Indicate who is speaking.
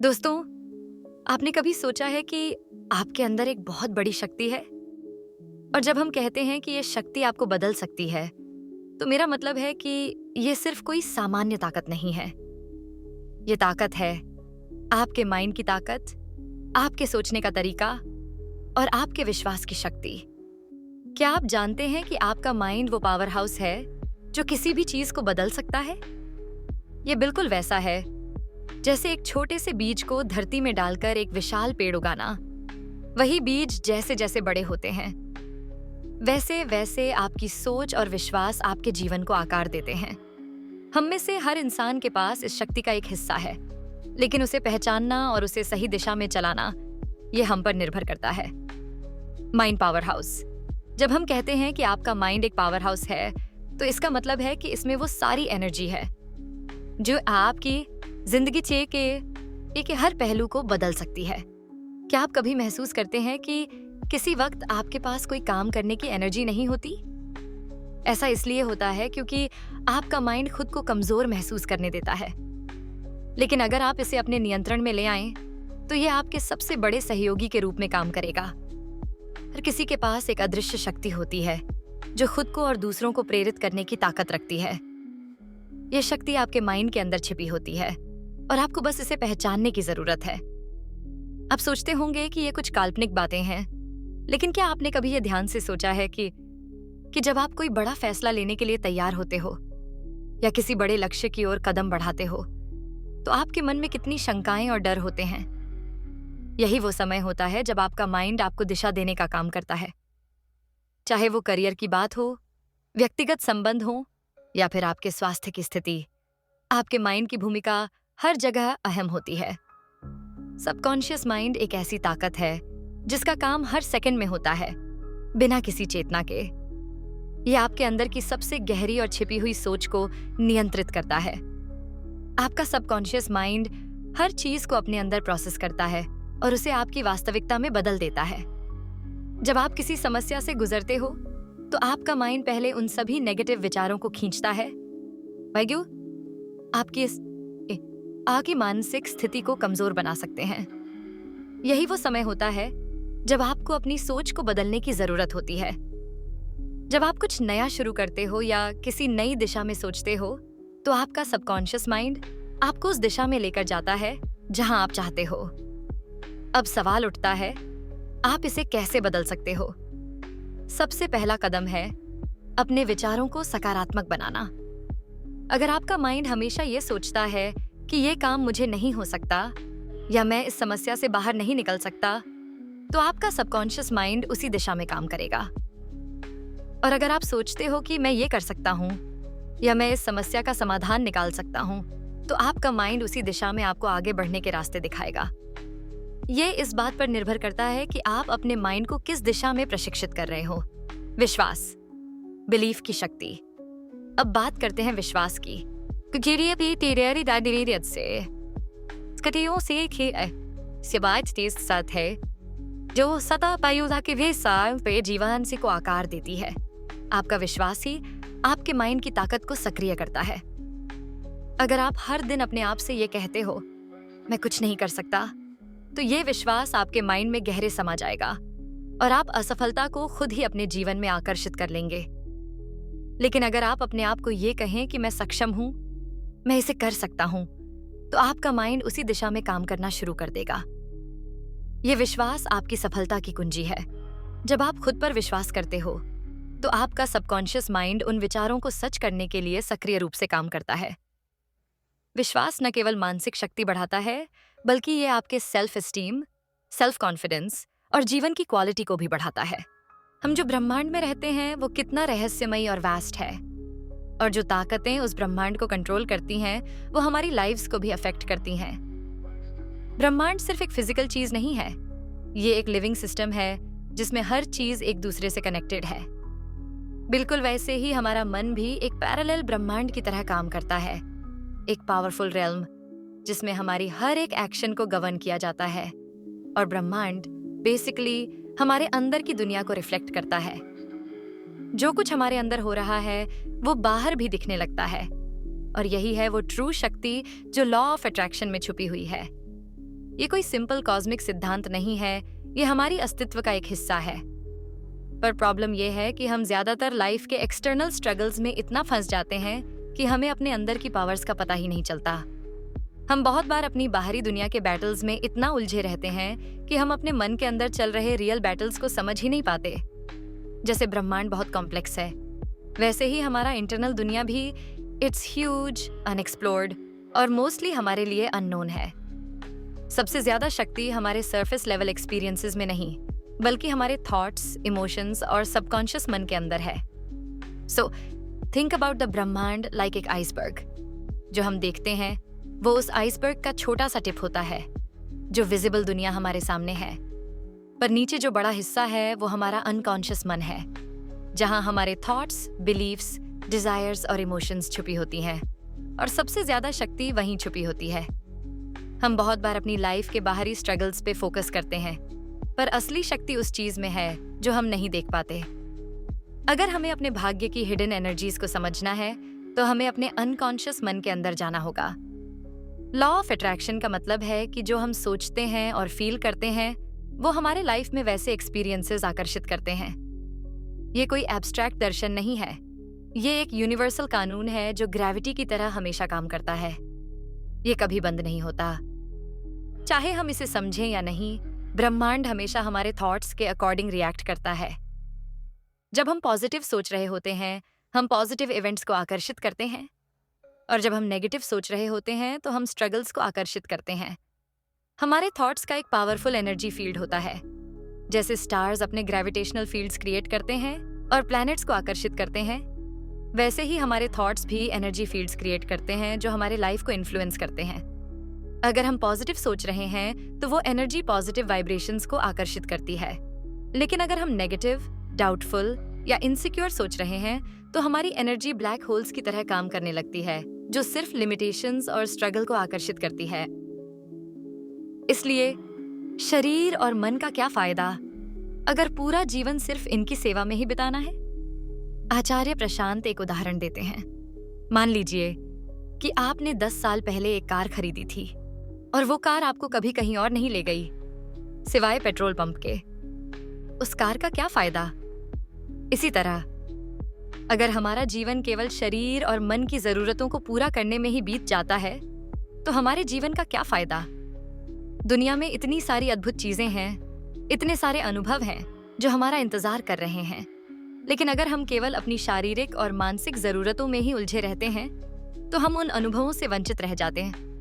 Speaker 1: दोस्तों, आपने कभी सोचा है कि आपके अंदर एक बहुत बड़ी शक्ति है? और जब हम कहते हैं कि ये शक्ति आपको बदल सकती है, तो मेरा मतलब है कि ये सिर्फ कोई सामान्य ताकत नहीं है। ये ताकत है आपके माइंड की ताकत, आपके सोचने का तरीका और आपके विश्वास की शक्ति। क्या आप जानते हैं कि आपका माइंड वो पावर हाउस है जो किसी भी चीज को बदल सकता है? ये बिल्कुल वैसा है जैसे एक छोटे से बीज को धरती में डालकर एक विशाल पेड़ उगाना। वही बीज जैसे जैसे बड़े होते हैं, वैसे वैसे आपकी सोच और विश्वास आपके जीवन को आकार देते हैं। हम में से हर इंसान के पास इस शक्ति का एक हिस्सा है, लेकिन उसे पहचानना और उसे सही दिशा में चलाना, ये हम पर निर्भर करता है। Mind power house. जब हम कहते हैं कि आपका माइंड एक पावर हाउस है, तो इसका मतलब है कि इसमें वो सारी एनर्जी है जो आपकी जिंदगी के हर पहलू को बदल सकती है। क्या आप कभी महसूस करते हैं कि किसी वक्त आपके पास कोई काम करने की एनर्जी नहीं होती? ऐसा इसलिए होता है क्योंकि आपका माइंड खुद को कमजोर महसूस करने देता है। लेकिन अगर आप इसे अपने नियंत्रण में ले आएं, तो ये आपके सबसे बड़े सहयोगी के रूप में काम करेगा। हर किसी के पास एक अदृश्य शक्ति होती है जो खुद को और दूसरों को प्रेरित करने की ताकत रखती है। ये शक्ति आपके माइंड के अंदर छिपी होती है और आपको बस इसे पहचानने की जरूरत है। आप सोचते होंगे कि ये कुछ काल्पनिक बातें हैं, लेकिन क्या आपने कभी ये ध्यान से सोचा है कि जब आप कोई बड़ा फैसला लेने के लिए तैयार होते हो या किसी बड़े लक्ष्य की ओर कदम बढ़ाते हो, तो आपके मन में कितनी शंकाएं और डर होते हैं? यही वो समय होता है जब आपका माइंड आपको दिशा देने का काम करता है। चाहे वो करियर की बात हो, व्यक्तिगत संबंध हो या फिर आपके स्वास्थ्य की स्थिति, आपके माइंड की भूमिका हर जगह अहम होती है। सबकॉन्शियस माइंड एक ऐसी ताकत है जिसका काम हर सेकंड में होता है, बिना किसी चेतना के। यह आपके अंदर की सबसे गहरी और छिपी हुई सोच को नियंत्रित करता है। आपका सबकॉन्शियस माइंड हर चीज को अपने अंदर प्रोसेस करता है और उसे आपकी वास्तविकता में बदल देता है। जब आप किसी समस्या से गुजरते हो, तो आपका माइंड पहले उन सभी नेगेटिव विचारों को खींचता है, आपकी मानसिक स्थिति को कमजोर बना सकते हैं। यही वो समय होता है जब आपको अपनी सोच को बदलने की जरूरत होती है। जब आप कुछ नया शुरू करते हो या किसी नई दिशा में सोचते हो, तो आपका सबकॉन्शियस माइंड आपको उस दिशा में लेकर जाता है जहां आप चाहते हो। अब सवाल उठता है, आप इसे कैसे बदल सकते हो? सबसे पहला कदम है अपने विचारों को सकारात्मक बनाना। अगर आपका माइंड हमेशा ये सोचता है कि ये काम मुझे नहीं हो सकता या मैं इस समस्या से बाहर नहीं निकल सकता, तो आपका सबकॉन्शियस माइंड उसी दिशा में काम करेगा। और अगर आप सोचते हो कि मैं ये कर सकता हूँ या मैं इस समस्या का समाधान निकाल सकता हूँ, तो आपका माइंड उसी दिशा में आपको आगे बढ़ने के रास्ते दिखाएगा। ये इस बात पर निर्भर करता है कि आप अपने माइंड को किस दिशा में प्रशिक्षित कर रहे हो। विश्वास, बिलीफ की शक्ति। अब बात करते हैं विश्वास की। है जो सदा पायुदा के विशाल पे जीवन को आकार देती है। आपका विश्वास ही आपके माइंड की ताकत को सक्रिय करता है। अगर आप हर दिन अपने आप से ये कहते हो, मैं कुछ नहीं कर सकता, तो ये विश्वास आपके माइंड में गहरे समा जाएगा और आप असफलता को खुद ही अपने जीवन में आकर्षित कर लेंगे। लेकिन अगर आप अपने आप को ये कहें कि मैं सक्षम हूं, मैं इसे कर सकता हूं, तो आपका माइंड उसी दिशा में काम करना शुरू कर देगा। ये विश्वास आपकी सफलता की कुंजी है। जब आप खुद पर विश्वास करते हो, तो आपका सबकॉन्शियस माइंड उन विचारों को सच करने के लिए सक्रिय रूप से काम करता है। विश्वास न केवल मानसिक शक्ति बढ़ाता है, बल्कि ये आपके सेल्फ एस्टीम, सेल्फ कॉन्फिडेंस और जीवन की क्वालिटी को भी बढ़ाता है। हम जो ब्रह्मांड में रहते हैं वो कितना रहस्यमयी और वास्ट है, और जो ताकतें उस ब्रह्मांड को कंट्रोल करती हैं, वो हमारी लाइव्स को भी अफेक्ट करती हैं। ब्रह्मांड सिर्फ एक फिजिकल चीज नहीं है, ये एक लिविंग सिस्टम है जिसमें हर चीज एक दूसरे से कनेक्टेड है। बिल्कुल वैसे ही हमारा मन भी एक पैरेलल ब्रह्मांड की तरह काम करता है, एक पावरफुल रेल्म जिसमें हमारी हर एक एक्शन को गवर्न किया जाता है। और ब्रह्मांड बेसिकली हमारे अंदर की दुनिया को रिफ्लेक्ट करता है। जो कुछ हमारे अंदर हो रहा है वो बाहर भी दिखने लगता है, और यही है वो ट्रू शक्ति जो लॉ ऑफ अट्रैक्शन में छुपी हुई है। ये कोई सिंपल कॉस्मिक सिद्धांत नहीं है, ये हमारी अस्तित्व का एक हिस्सा है। पर प्रॉब्लम ये है कि हम ज्यादातर लाइफ के एक्सटर्नल स्ट्रगल्स में इतना फंस जाते हैं कि हमें अपने अंदर की पावर्स का पता ही नहीं चलता। हम बहुत बार अपनी बाहरी दुनिया के बैटल्स में इतना उलझे रहते हैं कि हम अपने मन के अंदर चल रहे रियल बैटल्स को समझ ही नहीं पाते। जैसे ब्रह्मांड बहुत कॉम्प्लेक्स है, वैसे ही हमारा इंटरनल दुनिया भी इट्स ह्यूज, अनएक्सप्लोर्ड और मोस्टली हमारे लिए अननोन है। सबसे ज्यादा शक्ति हमारे सरफेस लेवल एक्सपीरियंसेस में नहीं, बल्कि हमारे थॉट्स, इमोशंस और सबकॉन्शियस मन के अंदर है। सो थिंक अबाउट द ब्रह्मांड लाइक एक आइसबर्ग। जो हम देखते हैं वो उस आइसबर्ग का छोटा सा टिप होता है, जो विजिबल दुनिया हमारे सामने है। पर नीचे जो बड़ा हिस्सा है वो हमारा अनकॉन्शियस मन है, जहां हमारे थॉट्स, बिलीव्स, डिजायर्स और इमोशंस छुपी होती हैं। और सबसे ज्यादा शक्ति वहीं छुपी होती है। हम बहुत बार अपनी लाइफ के बाहरी स्ट्रगल्स पे फोकस करते हैं, पर असली शक्ति उस चीज में है जो हम नहीं देख पाते। अगर हमें अपने भाग्य की हिडन एनर्जीज को समझना है तो हमें अपने अनकॉन्शियस मन के अंदर जाना होगा। लॉ ऑफ अट्रैक्शन का मतलब है कि जो हम सोचते हैं और फील करते हैं वो हमारे लाइफ में वैसे एक्सपीरियंसेस आकर्षित करते हैं। ये कोई एब्स्ट्रैक्ट दर्शन नहीं है, ये एक यूनिवर्सल कानून है जो ग्रेविटी की तरह हमेशा काम करता है। ये कभी बंद नहीं होता। चाहे हम इसे समझें या नहीं, ब्रह्मांड हमेशा हमारे थॉट्स के अकॉर्डिंग रिएक्ट करता है। जब हम पॉजिटिव सोच रहे होते हैं, हम पॉजिटिव इवेंट्स को आकर्षित करते हैं, और जब हम नेगेटिव सोच रहे होते हैं तो हम स्ट्रगल्स को आकर्षित करते हैं। हमारे थॉट्स का एक पावरफुल एनर्जी फील्ड होता है। जैसे स्टार्स अपने ग्रेविटेशनल फील्ड्स क्रिएट करते हैं और प्लैनेट्स को आकर्षित करते हैं, वैसे ही हमारे थॉट्स भी एनर्जी फील्ड्स क्रिएट करते हैं जो हमारे लाइफ को इन्फ्लुएंस करते हैं। अगर हम पॉजिटिव सोच रहे हैं तो वो एनर्जी पॉजिटिव वाइब्रेशंस को आकर्षित करती है। लेकिन अगर हम नेगेटिव, डाउटफुल या इनसिक्योर सोच रहे हैं तो हमारी एनर्जी ब्लैक होल्स की तरह काम करने लगती है, जो सिर्फ लिमिटेशंस और स्ट्रगल को आकर्षित करती है। इसलिए शरीर और मन का क्या फायदा अगर पूरा जीवन सिर्फ इनकी सेवा में ही बिताना है। आचार्य प्रशांत एक उदाहरण देते हैं। मान लीजिए कि आपने 10 साल पहले एक कार खरीदी थी और वो कार आपको कभी कहीं और नहीं ले गई सिवाय पेट्रोल पंप के। उस कार का क्या फायदा? इसी तरह अगर हमारा जीवन केवल शरीर और मन की जरूरतों को पूरा करने में ही बीत जाता है तो हमारे जीवन का क्या फायदा? दुनिया में इतनी सारी अद्भुत चीजें हैं, इतने सारे अनुभव हैं जो हमारा इंतजार कर रहे हैं। लेकिन अगर हम केवल अपनी शारीरिक और मानसिक जरूरतों में ही उलझे रहते हैं तो हम उन अनुभवों से वंचित रह जाते हैं।